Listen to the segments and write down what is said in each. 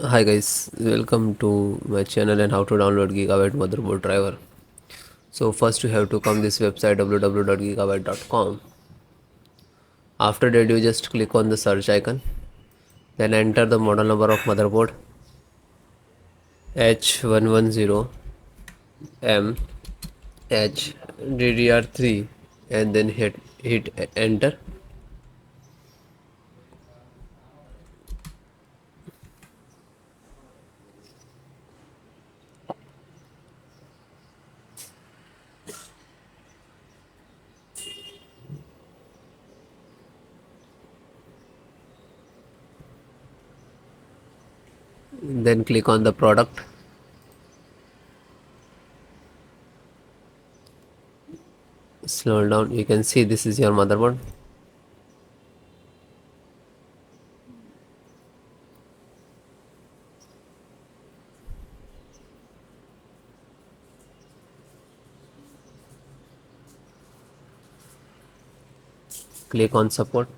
Hi guys, welcome to my channel and how to download Gigabyte motherboard driver. So first you have to come this website www.gigabyte.com. After that you just click on the search icon, then enter the model number of motherboard H110M-H DDR3 and then hit enter. Then click on the product. Scroll down, you can see this is your motherboard. Click on support.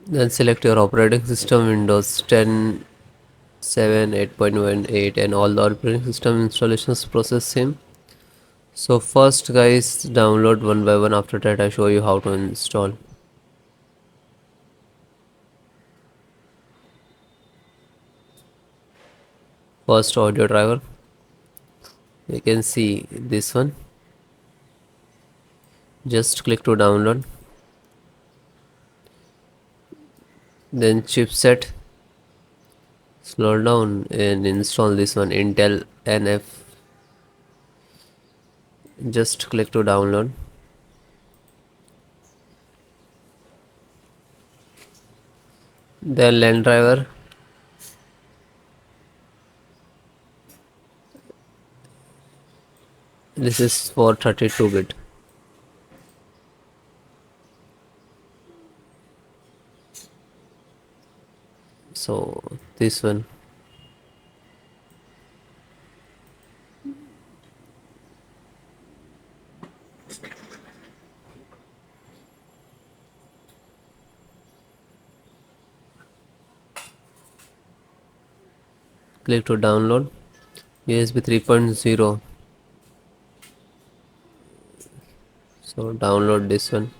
Then select your operating system, Windows 10, 7, 8.1, 8, and all the operating system installations process same. So first guys, download one by one. After that I show you how to install. First audio driver, you can see this one. Just click to download. Then chipset, scroll down and install this one, Intel NF. Just click to download. Then LAN driver, this is for 32-bit. So this one. Click to download. USB 3.0. So download this one.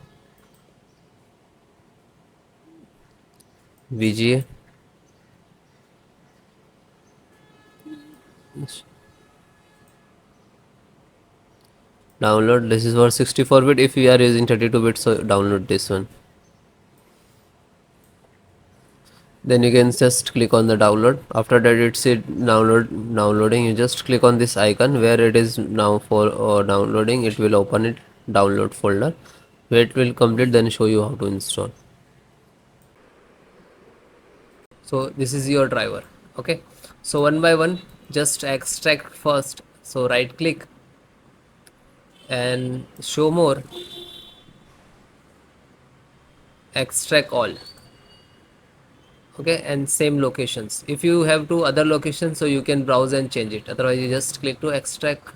VGA. Download, this is for 64-bit. If you are using 32-bit, so download this one. Then you can just click on the download. After that it's downloading. You just click on this icon where it is now for downloading. It will open it, download folder where it will complete, then show you how to install. So this is your driver. Okay, so one by one, just extract first. So right click and show more, extract all. Okay, and same locations. If you have two other locations, so you can browse and change it, otherwise you just click to extract.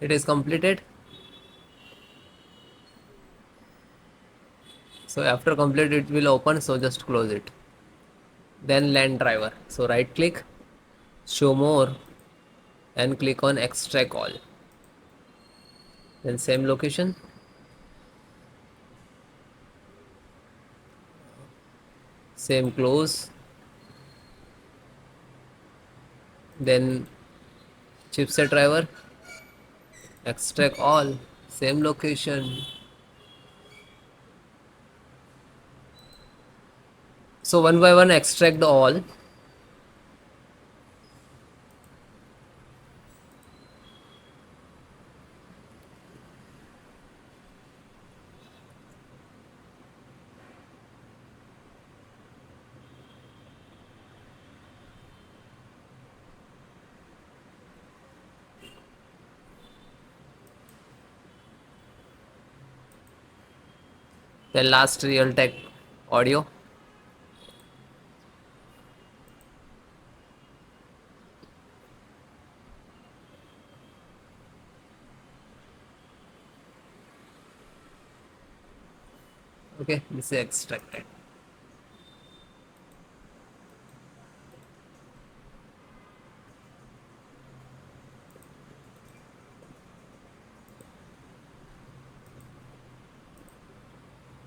It is completed. So after complete it will open, so just close it. Then LAN driver, so right click, show more, and click on extract all. Then same location, same close. Then chipset driver, extract all, same location. So one by one extract the all. Then last Realtek audio. Okay, this is extracted.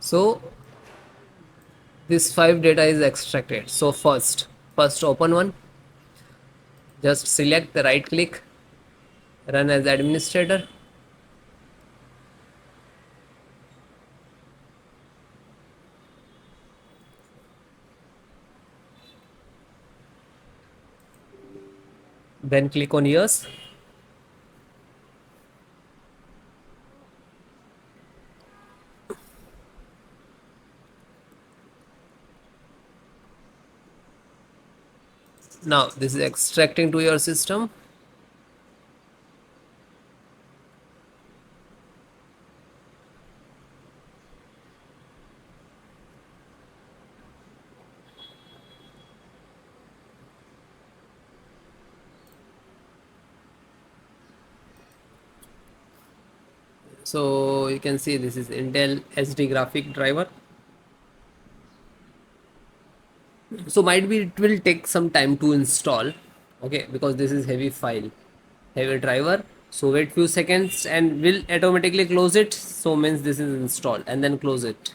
So this 5 data is extracted. So first open one, just select the right click, run as administrator. Then click on yes. Now this is extracting to your system. So you can see this is Intel SD graphic driver. So might be it will take some time to install. Okay, because this is heavy file, heavy driver. So wait few seconds and will automatically close it. So means this is installed and then close it.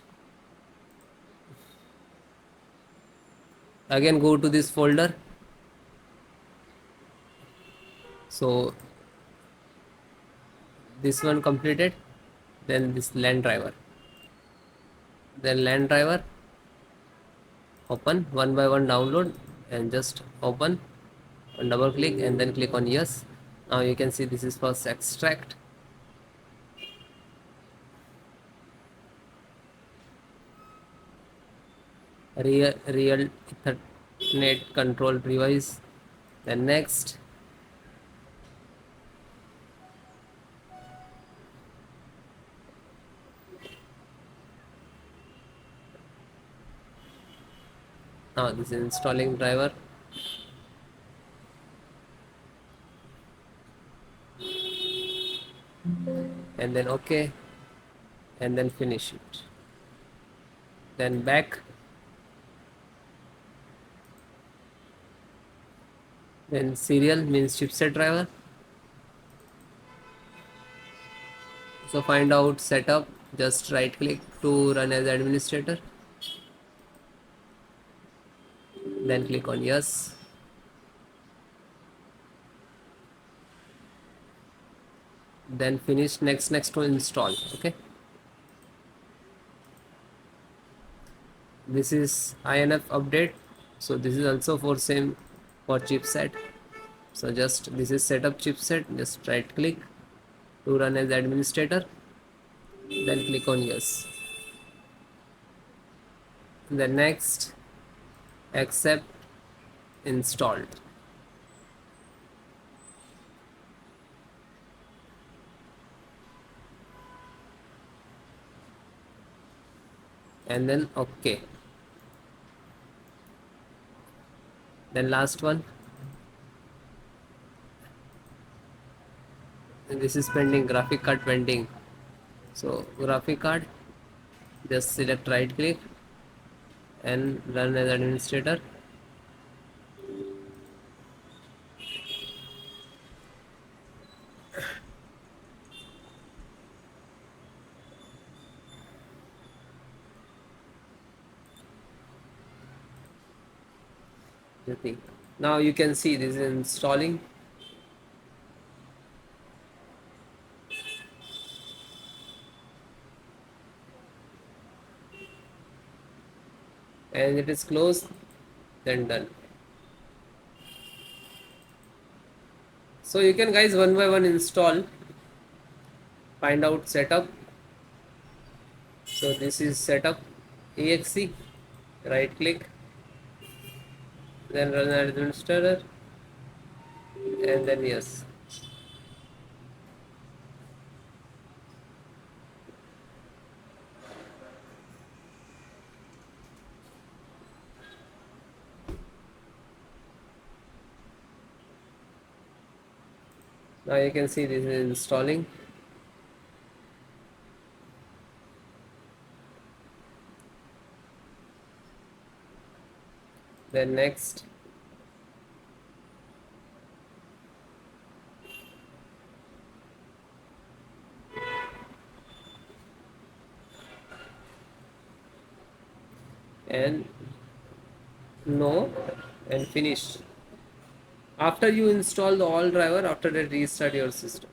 Again go to this folder. So this one completed. Then this LAN driver. Then LAN driver. Open one by one, download and just open and double click and then click on yes. Now you can see this is first extract. Real Ethernet control device. Then next. Now this is installing driver. And then OK. And then finish it. Then back. Then serial means chipset driver. So find out setup. Just right click to run as administrator. Then click on yes. Then finish next to install. Okay, this is INF update. So this is also for same for chipset. So just this is setup chipset. Just right click to run as administrator. Then click on yes. Then next, accept, installed. And then OK. Then last one. And this is pending, graphic card pending. So graphic card, just select right click and run as administrator. Now you can see this is installing. And it is closed, then done. So you can guys one by one install, find out setup. So this is setup exe, right click, then run as administrator, and then yes. Now you can see this is installing. Then next, and no, and finish. After you install the all driver, after that restart your system.